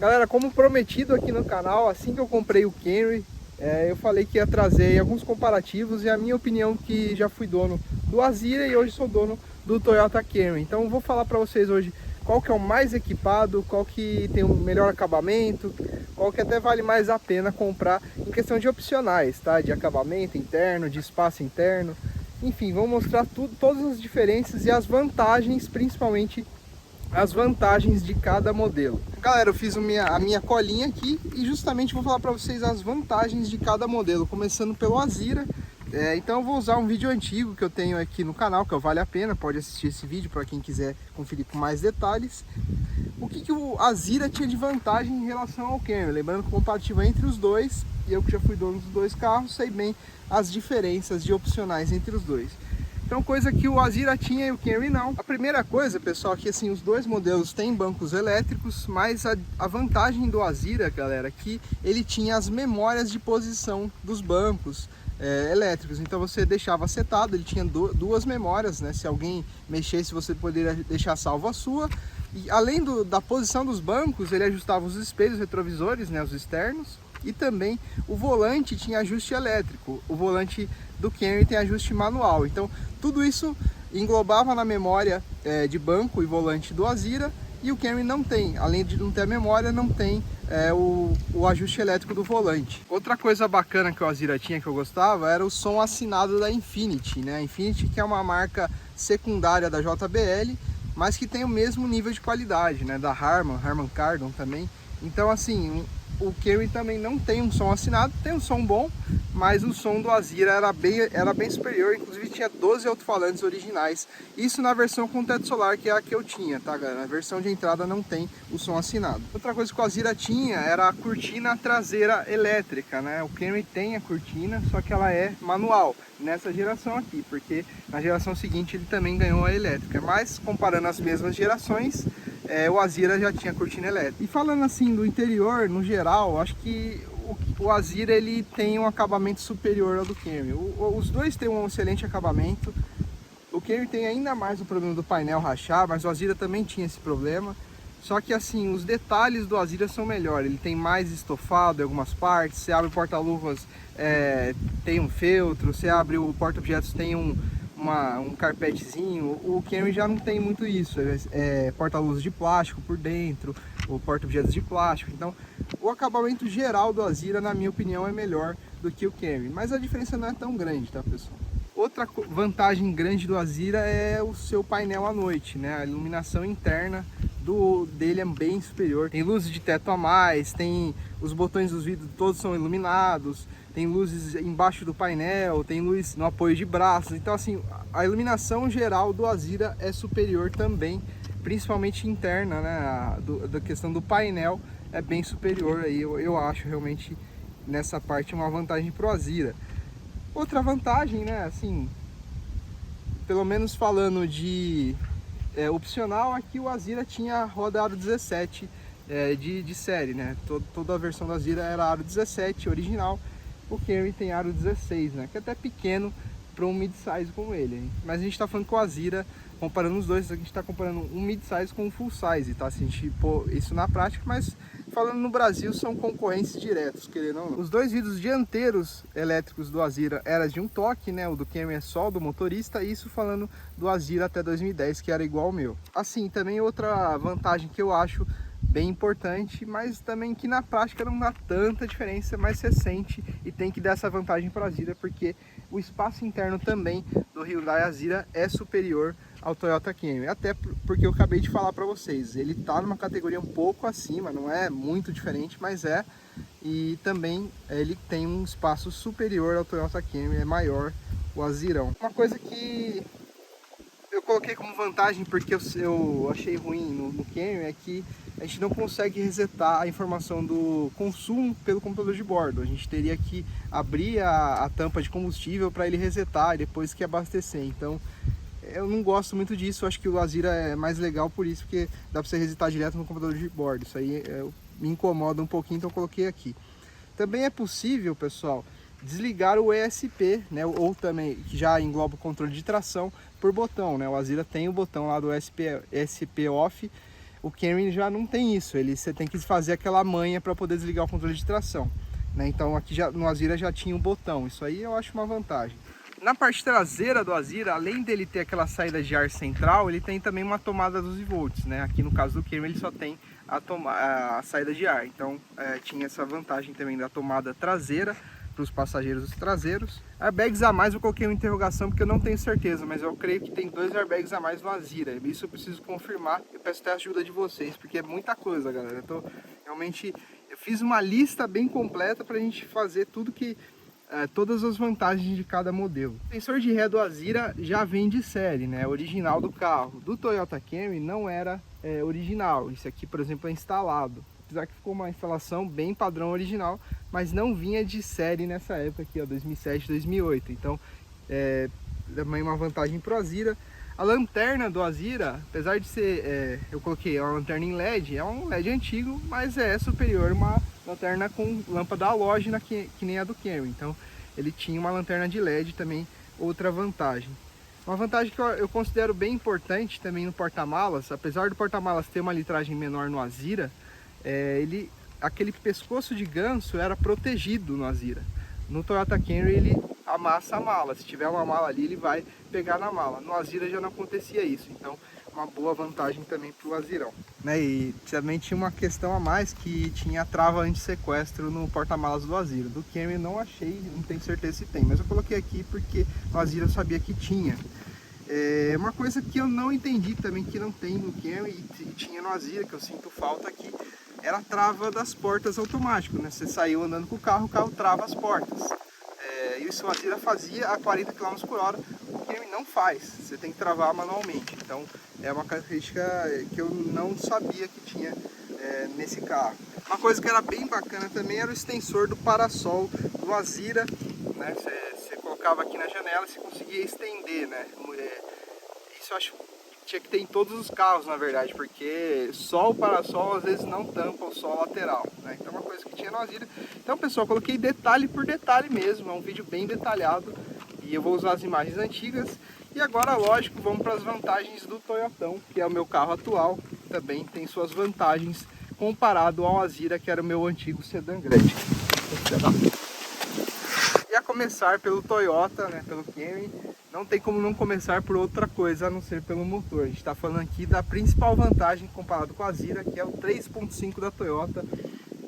Galera, como prometido aqui no canal, assim que eu comprei o Camry, eu falei que ia trazer alguns comparativos e a minha opinião, que já fui dono do Azira e hoje sou dono do Toyota Camry. Então eu vou falar para vocês hoje qual que é o mais equipado, qual que tem o melhor acabamento, qual que até vale mais a pena comprar em questão de opcionais, tá? De acabamento interno, de espaço interno, enfim, vou mostrar tudo, todas as diferenças e as vantagens, principalmente as vantagens de cada modelo. Galera, eu fiz a minha colinha aqui e justamente vou falar para vocês as vantagens de cada modelo, começando pelo Azira. Então eu vou usar um vídeo antigo que eu tenho aqui no canal, que vale a pena, pode assistir esse vídeo para quem quiser conferir com mais detalhes. O que o Azira tinha de vantagem em relação ao Camry? Lembrando que o comparativo é entre os dois, e eu que já fui dono dos dois carros, sei bem as diferenças de opcionais entre os dois. Então, coisa que o Azira tinha e o Camry não. A primeira coisa, pessoal, é que assim, os dois modelos têm bancos elétricos, mas a vantagem do Azira, galera, é que ele tinha as memórias de posição dos bancos elétricos. Então você deixava setado, ele tinha duas memórias, né? Se alguém mexesse, você poderia deixar salvo a sua. E além da posição dos bancos, ele ajustava os espelhos retrovisores, né, os externos. E também o volante tinha ajuste elétrico, o volante do Camry tem ajuste manual. Então tudo isso englobava na memória de banco e volante do Azira, e o Camry não tem. Além de não ter a memória, não tem o ajuste elétrico do volante. Outra coisa bacana que o Azira tinha, que eu gostava, era o som assinado da Infiniti, né? A Infiniti, que é uma marca secundária da JBL, mas que tem o mesmo nível de qualidade, né, da Harman Kardon também. Então assim, o Camry também não tem um som assinado, tem um som bom, mas o som do Azira era bem superior, inclusive tinha 12 alto-falantes originais. Isso na versão com teto solar, que é a que eu tinha, tá, galera? Na versão de entrada não tem o som assinado. Outra coisa que o Azira tinha era a cortina traseira elétrica, né? O Camry tem a cortina, só que ela é manual nessa geração aqui, porque na geração seguinte ele também ganhou a elétrica. Mas comparando as mesmas gerações, o Azira já tinha cortina elétrica. E falando assim do interior, no geral, acho que o Azira ele tem um acabamento superior ao do Camry. Os dois têm um excelente acabamento. O Camry tem ainda mais o problema do painel rachar, mas o Azira também tinha esse problema. Só que assim, os detalhes do Azira são melhores. Ele tem mais estofado em algumas partes. Você abre o porta-luvas, tem um feltro. Você abre o porta-objetos, tem um carpetezinho. O Camry já não tem muito isso, porta-luzes de plástico por dentro, o porta-objetos de plástico. Então o acabamento geral do Azira, na minha opinião, é melhor do que o Camry, mas a diferença não é tão grande, tá, pessoal? Outra vantagem grande do Azira é o seu painel à noite, né? A iluminação interna dele é bem superior. Tem luzes de teto a mais, tem os botões dos vidros todos são iluminados, tem luzes embaixo do painel, tem luz no apoio de braços. Então assim, a iluminação geral do Azira é superior também, principalmente interna, né? Da questão do painel é bem superior aí, eu acho realmente nessa parte uma vantagem pro Azira. Outra vantagem, né, assim, pelo menos falando de opcional, aqui o Azira tinha roda aro 17 de série, né? Toda a versão do Azira era aro 17 original. O Camry tem aro 16, né? Que é até pequeno para um mid-size como ele, hein? Mas a gente está falando com o Azira, comparando os dois, a gente está comparando um mid-size com um full-size, tá? Se a gente pôr isso na prática, mas falando no Brasil, são concorrentes diretos, querendo ou não. Os dois vidros dianteiros elétricos do Azira eram de um toque, né? O do Camry é só do motorista, isso falando do Azira até 2010, que era igual ao meu. Assim, também outra vantagem que eu acho bem importante, mas também que na prática não dá tanta diferença, mas você sente e tem que dar essa vantagem para o Azira, porque o espaço interno também do Hyundai Azira é superior ao Toyota Camry, até porque eu acabei de falar para vocês, ele está numa categoria um pouco acima, não é muito diferente, mas e também ele tem um espaço superior ao Toyota Camry, é maior o Azirão. Uma coisa que eu coloquei como vantagem, porque eu achei ruim no Camry, é que a gente não consegue resetar a informação do consumo pelo computador de bordo. A gente teria que abrir a tampa de combustível para ele resetar e depois que abastecer. Então eu não gosto muito disso, eu acho que o Azira é mais legal por isso, porque dá para você resetar direto no computador de bordo. Isso aí me incomoda um pouquinho, então eu coloquei aqui. Também é possível, pessoal, desligar o ESP, né, ou também, que já engloba o controle de tração, por botão, né? O Azira tem o botão lá do ESP off, O Camry já não tem isso, você tem que fazer aquela manha para poder desligar o controle de tração, né? Então aqui no Azira já tinha um botão, isso aí eu acho uma vantagem. Na parte traseira do Azira, além dele ter aquela saída de ar central, ele tem também uma tomada 12 volts, né? Aqui no caso do Camry ele só tem a saída de ar, então tinha essa vantagem também da tomada traseira para os passageiros traseiros. Airbags a mais eu coloquei uma interrogação porque eu não tenho certeza, mas eu creio que tem 2 airbags a mais no Azira. Isso eu preciso confirmar, eu peço até a ajuda de vocês, porque é muita coisa, galera. Eu fiz uma lista bem completa para a gente fazer tudo todas as vantagens de cada modelo. O sensor de ré do Azira já vem de série, né? Original do carro. Do Toyota Camry não era original. Isso aqui, por exemplo, é instalado. Apesar que ficou uma instalação bem padrão original, mas não vinha de série nessa época aqui, ó, 2007, 2008. Então, também uma vantagem pro Azira. A lanterna do Azira, apesar de ser, eu coloquei uma lanterna em LED, é um LED antigo, mas é superior a uma lanterna com lâmpada halógena que nem a do Camry. Então, ele tinha uma lanterna de LED também, outra vantagem. Uma vantagem que eu considero bem importante também no porta-malas, apesar do porta-malas ter uma litragem menor no Azira, aquele pescoço de ganso era protegido no Azira. No Toyota Camry ele amassa a mala, se tiver uma mala ali ele vai pegar na mala. No Azira já não acontecia isso, então uma boa vantagem também para o Azirão, né? E também tinha uma questão a mais, que tinha trava anti-sequestro no porta-malas do Azira. Do Camry não achei, não tenho certeza se tem, mas eu coloquei aqui porque o Azira eu sabia que tinha. Uma coisa que eu não entendi também, que não tem no Camry e tinha no Azira, que eu sinto falta aqui, era a trava das portas automático, né? Você saiu andando com o carro trava as portas. Isso o Azira fazia a 40 km por hora, o Camry não faz, você tem que travar manualmente. Então é uma característica que eu não sabia que tinha nesse carro. Uma coisa que era bem bacana também era o extensor do parasol do Azira, né? Você colocava aqui na janela e você conseguia estender, né? Isso eu acho tinha que ter em todos os carros, na verdade, porque só o parasol às vezes não tampa o sol lateral, né? Então é uma coisa que tinha no Azira. Então, pessoal, coloquei detalhe por detalhe mesmo, é um vídeo bem detalhado e eu vou usar as imagens antigas. E agora, lógico, vamos para as vantagens do Toyotão, que é o meu carro atual, também tem suas vantagens comparado ao Azira, que era o meu antigo sedã grande. E a começar pelo Toyota, né, pelo Camry, não tem como não começar por outra coisa a não ser pelo motor. A gente está falando aqui da principal vantagem comparado com a Azira, que é o 3.5 da Toyota,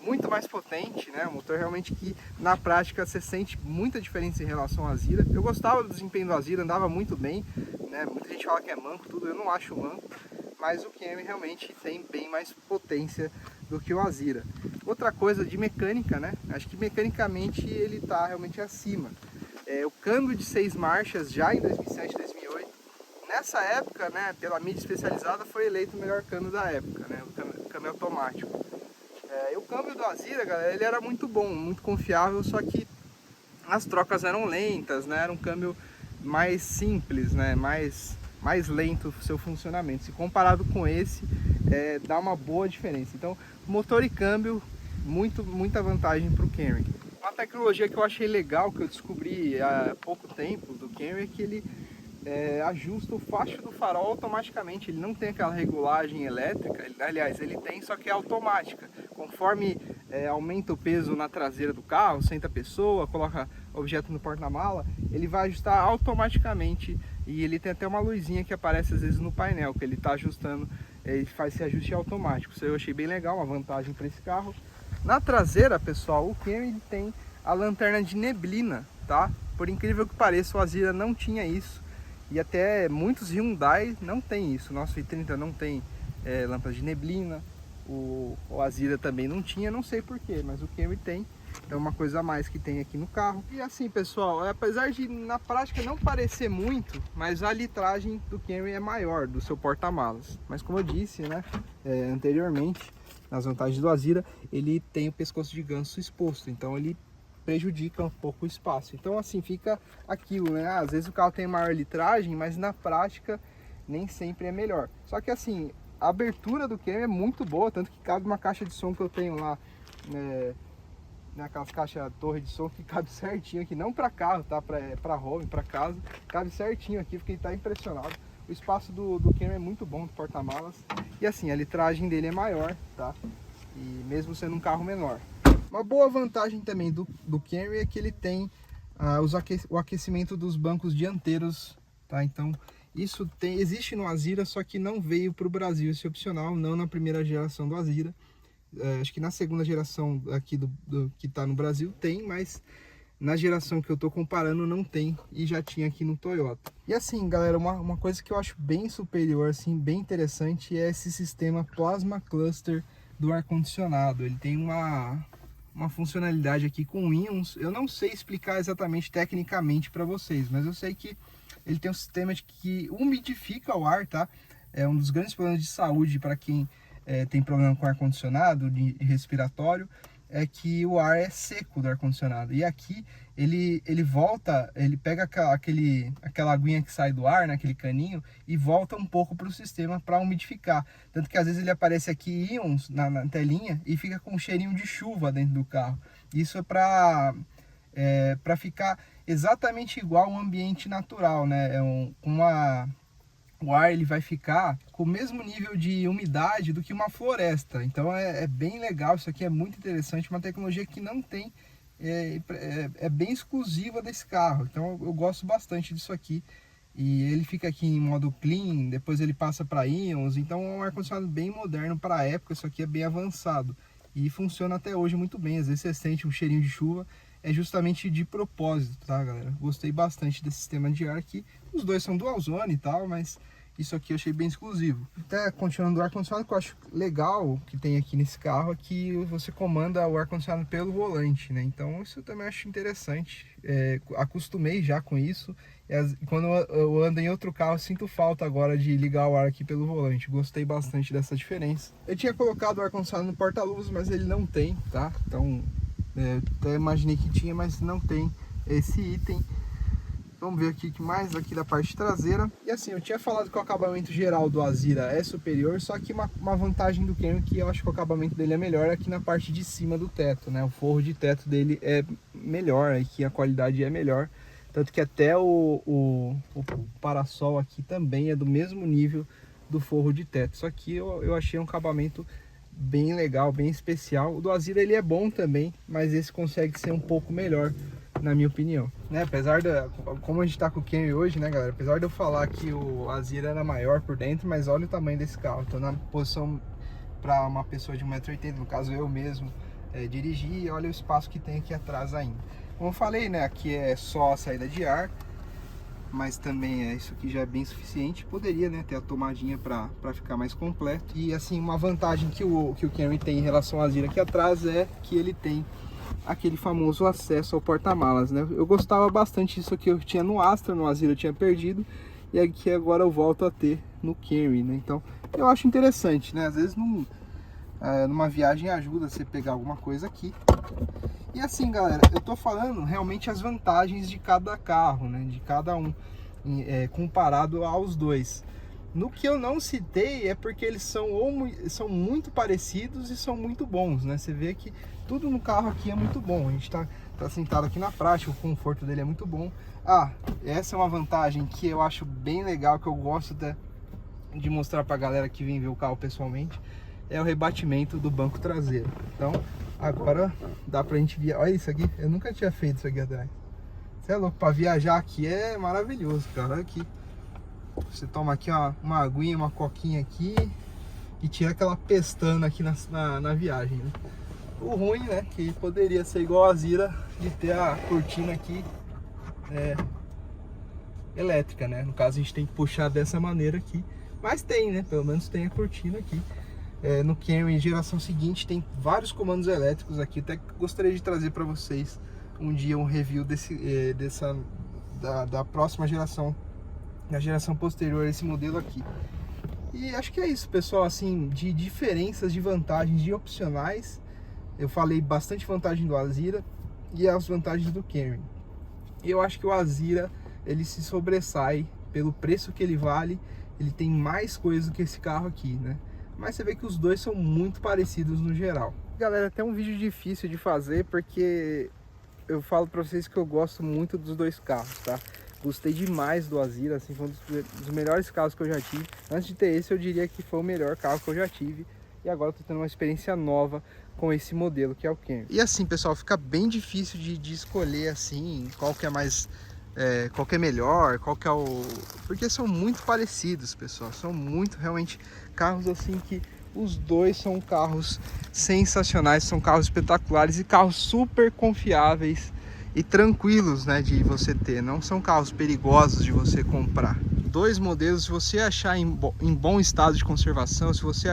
muito mais potente, né? Um motor realmente que na prática você sente muita diferença em relação ao Azira. Eu gostava do desempenho do Azira, andava muito bem, né? Muita gente fala que é manco, tudo, eu não acho manco, mas o Camry realmente tem bem mais potência do que o Azira. Outra coisa de mecânica, né? Acho que mecanicamente ele está realmente acima. O câmbio de 6 marchas já em 2007, 2008, nessa época, né, pela mídia especializada, foi eleito o melhor câmbio da época, né, o câmbio automático. E o câmbio do Azira, galera, ele era muito bom, muito confiável, só que as trocas eram lentas, né, era um câmbio mais simples, né, mais lento o seu funcionamento. Se comparado com esse, dá uma boa diferença. Então, motor e câmbio, muita vantagem para o Camry. Uma tecnologia que eu achei legal, que eu descobri há pouco tempo do Camry, é que ele ajusta o facho do farol automaticamente. Ele não tem aquela regulagem elétrica, aliás, ele tem, só que é automática. Conforme aumenta o peso na traseira do carro, senta a pessoa, coloca objeto no porta-mala, ele vai ajustar automaticamente. E ele tem até uma luzinha que aparece às vezes no painel, que ele está ajustando, ele faz esse ajuste automático. Isso eu achei bem legal, uma vantagem para esse carro. Na traseira, pessoal, o Camry tem a lanterna de neblina, tá? Por incrível que pareça, o Azira não tinha isso. E até muitos Hyundai não tem isso. O nosso i30 não tem lâmpada de neblina. O Azira também não tinha, não sei porquê, mas o Camry tem. É uma coisa a mais que tem aqui no carro. E assim, pessoal, apesar de na prática não parecer muito, mas a litragem do Camry é maior, do seu porta-malas. Mas como eu disse, né, anteriormente, nas vantagens do Azira, ele tem o pescoço de ganso exposto, então ele prejudica um pouco o espaço. Então assim, fica aquilo, né? Às vezes o carro tem maior litragem, mas na prática nem sempre é melhor. Só que assim, a abertura do Camry é muito boa, tanto que cabe uma caixa de som que eu tenho lá, naquelas caixas torre de som, que cabe certinho aqui, não para carro, tá? Para home, para casa, cabe certinho aqui, fiquei impressionado. O espaço do Camry é muito bom, do porta-malas. E assim, a litragem dele é maior, tá? E mesmo sendo um carro menor. Uma boa vantagem também do Camry é que ele tem o aquecimento dos bancos dianteiros, tá? Então isso existe no Azira, só que não veio para o Brasil esse opcional, não na primeira geração do Azira. Acho que na segunda geração aqui que está no Brasil tem, mas na geração que eu estou comparando não tem, e já tinha aqui no Toyota. E assim, galera, uma coisa que eu acho bem superior, assim, bem interessante, é esse sistema Plasma Cluster do ar-condicionado. Ele tem uma funcionalidade aqui com íons. Eu não sei explicar exatamente tecnicamente para vocês, mas eu sei que ele tem um sistema que umidifica o ar, tá? É um dos grandes problemas de saúde para quem tem problema com ar-condicionado, de respiratório, é que o ar é seco do ar-condicionado. E aqui ele volta, ele pega aquela aguinha que sai do ar, naquele caninho, e volta um pouco para o sistema para umidificar. Tanto que às vezes ele aparece aqui íons na telinha e fica com um cheirinho de chuva dentro do carro. Isso é para ficar exatamente igual ao ambiente natural, né? O ar ele vai ficar com o mesmo nível de umidade do que uma floresta. Então é bem legal, isso aqui é muito interessante, uma tecnologia que não tem, é bem exclusiva desse carro. Então eu gosto bastante disso aqui. E ele fica aqui em modo clean, depois ele passa para íons, então é um ar-condicionado bem moderno para a época, isso aqui é bem avançado. E funciona até hoje muito bem, às vezes você sente um cheirinho de chuva, é justamente de propósito, tá, galera? Gostei bastante desse sistema de ar aqui. Os dois são dual zone e tal, mas isso aqui eu achei bem exclusivo. Até continuando o ar-condicionado, que eu acho legal que tem aqui nesse carro é que você comanda o ar-condicionado pelo volante, né? Então isso eu também acho interessante. Acostumei já com isso. E quando eu ando em outro carro, eu sinto falta agora de ligar o ar aqui pelo volante. Gostei bastante dessa diferença. Eu tinha colocado o ar-condicionado no porta-luvas, mas ele não tem, tá? Então até imaginei que tinha, mas não tem esse item. Vamos ver aqui que mais aqui da parte traseira. E assim, eu tinha falado que o acabamento geral do Azira é superior, só que uma vantagem do Camry que eu acho que o acabamento dele é melhor aqui na parte de cima do teto, né? O forro de teto dele é melhor, aqui a qualidade é melhor. Tanto que até o parasol aqui também é do mesmo nível do forro de teto. Só que eu achei um acabamento bem legal, bem especial. O do Azira ele é bom também, mas esse consegue ser um pouco melhor, na minha opinião, né? Apesar como a gente tá com o Camry hoje, né, galera? Apesar de eu falar que o Azira era maior por dentro, mas olha o tamanho desse carro. Tô na posição para uma pessoa de 1,80 m, no caso eu mesmo, dirigir, e olha o espaço que tem aqui atrás ainda. Como eu falei, né, aqui é só a saída de ar, mas também isso aqui já é bem suficiente. Poderia, né, ter a tomadinha para ficar mais completo. E assim, uma vantagem que o Camry tem em relação ao Azira aqui atrás é que ele tem aquele famoso acesso ao porta-malas, né? Eu gostava bastante disso aqui, eu tinha no Astra, no Azira eu tinha perdido, e aqui agora eu volto a ter no Camry, né? Então eu acho interessante, né? Às vezes numa viagem ajuda você pegar alguma coisa aqui. E assim, galera, eu tô falando realmente as vantagens de cada carro, né? De cada um, comparado aos dois. No que eu não citei é porque eles são muito parecidos e são muito bons, né? Você vê que tudo no carro aqui é muito bom. A gente tá sentado aqui na prática, o conforto dele é muito bom. Essa é uma vantagem que eu acho bem legal, que eu gosto de mostrar pra galera que vem ver o carro pessoalmente, é o rebatimento do banco traseiro. Então, agora dá pra gente viajar. Olha isso aqui, eu nunca tinha feito isso aqui atrás. Você é louco, pra viajar aqui é maravilhoso, cara. Olha aqui. Você toma aqui uma aguinha, uma coquinha aqui e tira aquela pestana aqui na viagem, né? O ruim, né, que poderia ser igual a Zira, de ter a cortina aqui elétrica, né? No caso a gente tem que puxar dessa maneira aqui, mas tem, né? Pelo menos tem a cortina aqui. No Camry geração seguinte tem vários comandos elétricos aqui. Até gostaria de trazer para vocês um dia um review da próxima geração, da geração posterior a esse modelo aqui. E acho que é isso, pessoal. Assim, de diferenças, de vantagens, de opcionais, eu falei bastante vantagem do Azira e as vantagens do Camry. Eu acho que o Azira ele se sobressai pelo preço que ele vale. Ele tem mais coisa do que esse carro aqui, né? Mas você vê que os dois são muito parecidos no geral. Galera, até um vídeo difícil de fazer, porque eu falo pra vocês que eu gosto muito dos dois carros, tá? Gostei demais do Azira, assim, foi um dos melhores carros que eu já tive. Antes de ter esse, eu diria que foi o melhor carro que eu já tive. E agora eu tô tendo uma experiência nova com esse modelo, que é o Camry. E assim, pessoal, fica bem difícil de escolher, assim, qual que é mais... qual que é melhor, qual que é o... Porque são muito parecidos, pessoal. São muito, realmente, carros assim que... Os dois são carros sensacionais, são carros espetaculares e carros super confiáveis e tranquilos, né, de você ter. Não são carros perigosos de você comprar. Dois modelos, se você achar em bom estado de conservação, se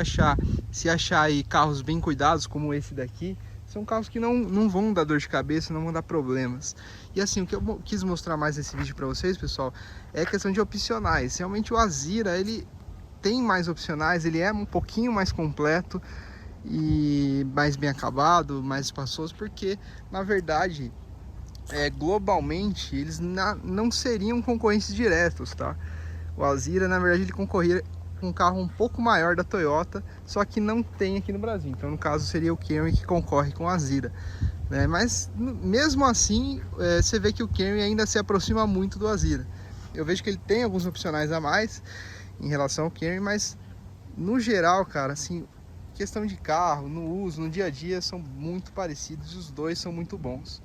achar aí carros bem cuidados como esse daqui, são carros que não vão dar dor de cabeça, não vão dar problemas. E assim, o que eu quis mostrar mais nesse vídeo para vocês, pessoal, é a questão de opcionais. Realmente o Azira, ele tem mais opcionais, ele é um pouquinho mais completo e mais bem acabado, mais espaçoso, porque na verdade globalmente eles não seriam concorrentes diretos, tá? O Azira, na verdade, ele concorria com um carro um pouco maior da Toyota, só que não tem aqui no Brasil. Então no caso seria o Camry que concorre com o Azira, né? Mas mesmo assim você vê que o Camry ainda se aproxima muito do Azira. Eu vejo que ele tem alguns opcionais a mais em relação ao Camry, mas no geral, cara, assim, questão de carro, no uso, no dia a dia, são muito parecidos, os dois são muito bons.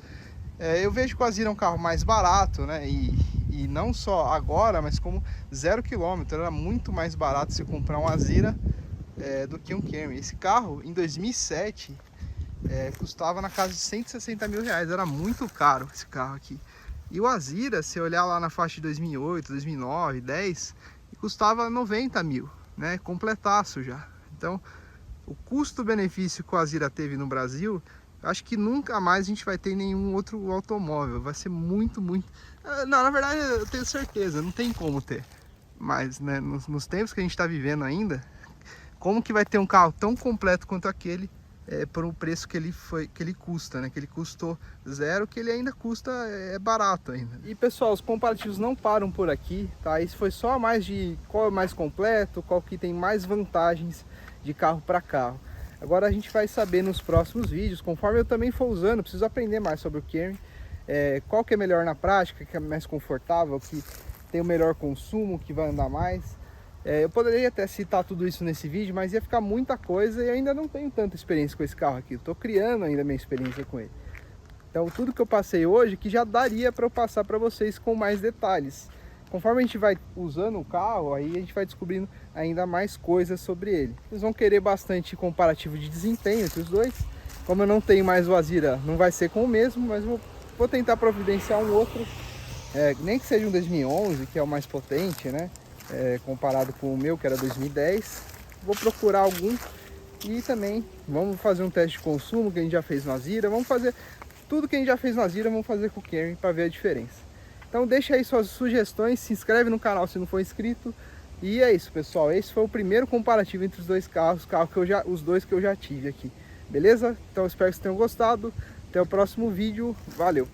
Eu vejo que o Azira é um carro mais barato, né, e não só agora, mas como 0 km, era muito mais barato você comprar um Azira do que um Camry. Esse carro, em 2007, custava na casa de 160 mil reais, era muito caro esse carro aqui. E o Azira, se olhar lá na faixa de 2008, 2009, 10, custava 90 mil, né? Completaço já. Então, o custo-benefício que o Azira teve no Brasil, acho que nunca mais a gente vai ter nenhum outro automóvel. Vai ser muito... Não, na verdade, eu tenho certeza, não tem como ter. Mas, né, nos tempos que a gente está vivendo ainda, como que vai ter um carro tão completo quanto aquele por um preço que ele custa, né? Que ele custou 0, que ele ainda custa barato ainda. E pessoal, os comparativos não param por aqui, tá? Isso foi só mais de qual é mais completo, qual que tem mais vantagens de carro para carro. Agora a gente vai saber nos próximos vídeos, conforme eu também for usando, preciso aprender mais sobre o Camry, qual que é melhor na prática, que é mais confortável, que tem o melhor consumo, que vai andar mais. Eu poderia até citar tudo isso nesse vídeo, mas ia ficar muita coisa e ainda não tenho tanta experiência com esse carro aqui. Estou criando ainda minha experiência com ele. Então tudo que eu passei hoje, que já daria para eu passar para vocês com mais detalhes. Conforme a gente vai usando o carro, aí a gente vai descobrindo ainda mais coisas sobre ele. Vocês vão querer bastante comparativo de desempenho entre os dois. Como eu não tenho mais o Azira, não vai ser com o mesmo, mas vou tentar providenciar um outro. Nem que seja um 2011, que é o mais potente, né? Comparado com o meu, que era 2010. Vou procurar algum e também vamos fazer um teste de consumo que a gente já fez no Azira. Vamos fazer tudo que a gente já fez no Azira, vamos fazer com o Camry para ver a diferença. Então deixa aí suas sugestões, se inscreve no canal se não for inscrito. E é isso, pessoal, esse foi o primeiro comparativo entre os dois carros, os dois que eu já tive aqui. Beleza? Então espero que vocês tenham gostado. Até o próximo vídeo. Valeu!